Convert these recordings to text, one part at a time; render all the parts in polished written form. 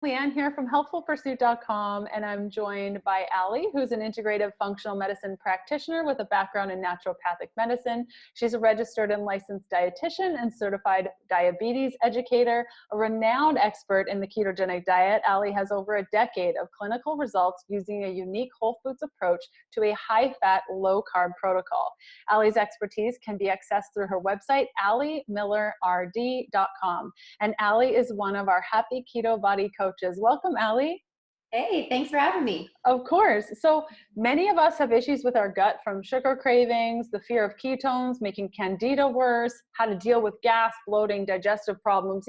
Leanne here from healthfulpursuit.com, and I'm joined by Allie, who's an integrative functional medicine practitioner with a background in naturopathic medicine. She's a registered and licensed dietitian and certified diabetes educator, a renowned expert in the ketogenic diet. Allie has over a decade of clinical results using a unique whole foods approach to a high-fat, low-carb protocol. Allie's expertise can be accessed through her website, alliemillerrd.com. And Allie is one of our happy keto body coaches. Welcome, Allie. Hey, thanks for having me. Of course. So many of us have issues with our gut, from sugar cravings, the fear of ketones, making candida worse, how to deal with gas, bloating, digestive problems,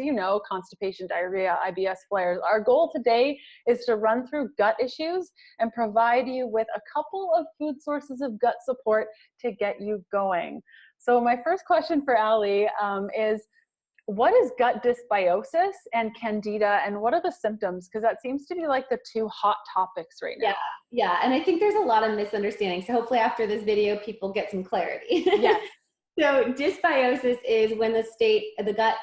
constipation, diarrhea, IBS flares. Our goal today is to run through gut issues and provide you with a couple of food sources of gut support to get you going. So my first question for Allie is, what is gut dysbiosis and candida, and what are the symptoms? Because that seems to be like the two hot topics right now. Yeah. And I think there's a lot of misunderstanding. So hopefully after this video, people get some clarity. Yes. So dysbiosis is when the gut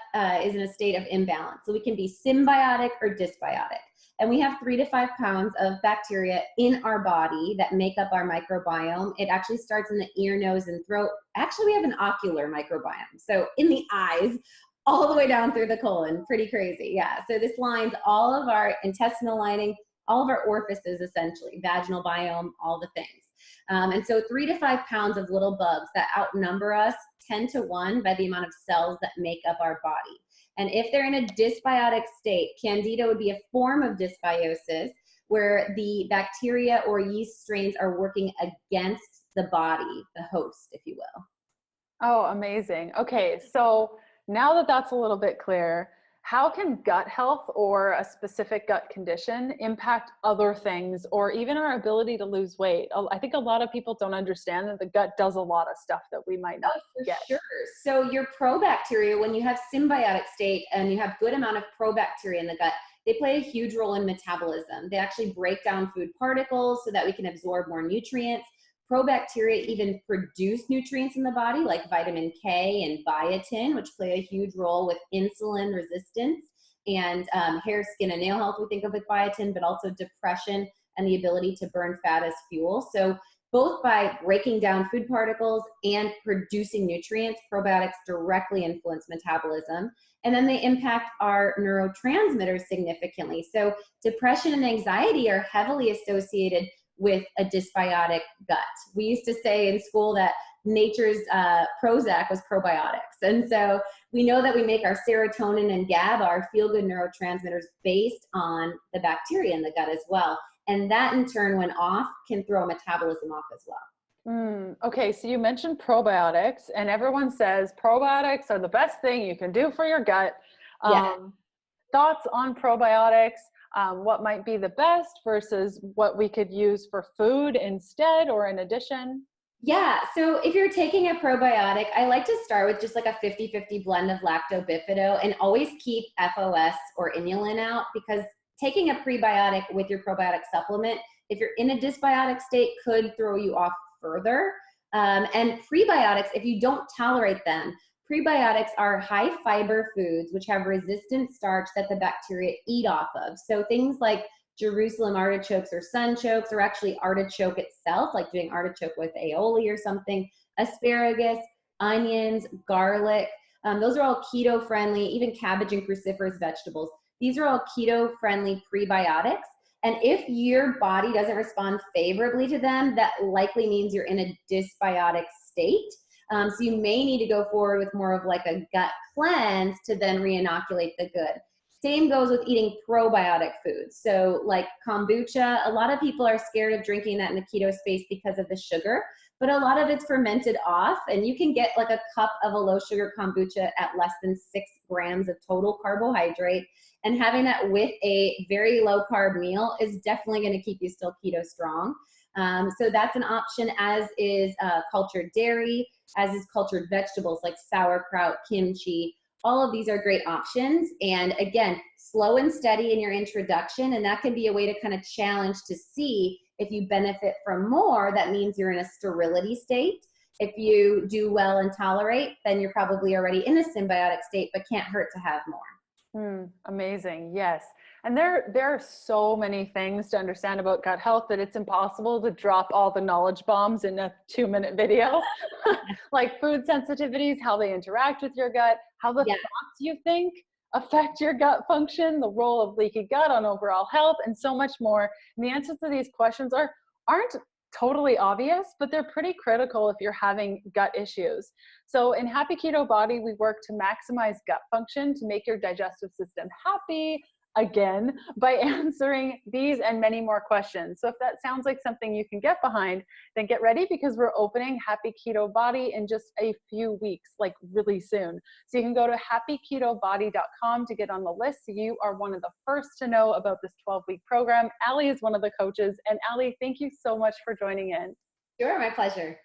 is in a state of imbalance. So we can be symbiotic or dysbiotic. And we have 3 to 5 pounds of bacteria in our body that make up our microbiome. It actually starts in the ear, nose, and throat. Actually, we have an ocular microbiome. So in the eyes, all the way down through the colon. Pretty crazy. Yeah. So this lines all of our intestinal lining, all of our orifices, essentially, vaginal biome, all the things. And so 3 to 5 pounds of little bugs that outnumber us 10 to 1 by the amount of cells that make up our body. And if they're in a dysbiotic state, candida would be a form of dysbiosis where the bacteria or yeast strains are working against the body, the host, if you will. Oh, amazing. Okay. So now that that's a little bit clear, how can gut health or a specific gut condition impact other things, or even our ability to lose weight? I think a lot of people don't understand that the gut does a lot of stuff that we might not get. Sure. So your probacteria, when you have symbiotic state and you have good amount of probacteria in the gut, they play a huge role in metabolism. They actually break down food particles so that we can absorb more nutrients. Probacteria even produce nutrients in the body like vitamin K and biotin, which play a huge role with insulin resistance and hair, skin, and nail health. We think of with biotin, but also depression and the ability to burn fat as fuel. So both by breaking down food particles and producing nutrients, probiotics directly influence metabolism. And then they impact our neurotransmitters significantly. So depression and anxiety are heavily associated with a dysbiotic gut. We used to say in school that nature's Prozac was probiotics. And so we know that we make our serotonin and GABA, our feel-good neurotransmitters, based on the bacteria in the gut as well. And that in turn, when off, can throw metabolism off as well. Okay, so you mentioned probiotics, and everyone says probiotics are the best thing you can do for your gut. Thoughts on probiotics? What might be the best versus what we could use for food instead or in addition? Yeah, so if you're taking a probiotic, I like to start with just like a 50-50 blend of lactobifido and always keep FOS or inulin out, because taking a prebiotic with your probiotic supplement, if you're in a dysbiotic state, could throw you off further. And prebiotics, if you don't tolerate them, prebiotics are high fiber foods which have resistant starch that the bacteria eat off of. So things like Jerusalem artichokes or sunchokes, or actually artichoke itself, like doing artichoke with aioli or something, asparagus, onions, garlic. Those are all keto friendly, even cabbage and cruciferous vegetables. These are all keto friendly prebiotics. And if your body doesn't respond favorably to them, that likely means you're in a dysbiotic state. So you may need to go forward with more of like a gut cleanse to then re-inoculate the good. Same goes with eating probiotic foods. So like kombucha, a lot of people are scared of drinking that in the keto space because of the sugar, but a lot of it's fermented off, and you can get like a cup of a low sugar kombucha at less than 6 grams of total carbohydrate. And having that with a very low carb meal is definitely going to keep you still keto strong. So that's an option, as is cultured dairy, as is cultured vegetables like sauerkraut, kimchi. All of these are great options. And again, slow and steady in your introduction. And that can be a way to kind of challenge to see if you benefit from more. That means you're in a sterility state. If you do well and tolerate, then you're probably already in a symbiotic state, but can't hurt to have more. Amazing. Yes. And there are so many things to understand about gut health that it's impossible to drop all the knowledge bombs in a 2-minute video. Like food sensitivities, how they interact with your gut, how the thoughts you think affect your gut function, the role of leaky gut on overall health, and so much more. And the answers to these questions aren't totally obvious, but they're pretty critical if you're having gut issues. So in Happy Keto Body, we work to maximize gut function to make your digestive system happy again by answering these and many more questions. So if that sounds like something you can get behind, then get ready, because we're opening Happy Keto Body in just a few weeks, like really soon. So you can go to happyketobody.com to get on the list. So you are one of the first to know about this 12-week program. Allie is one of the coaches. And Allie, thank you so much for joining in. Sure, my pleasure.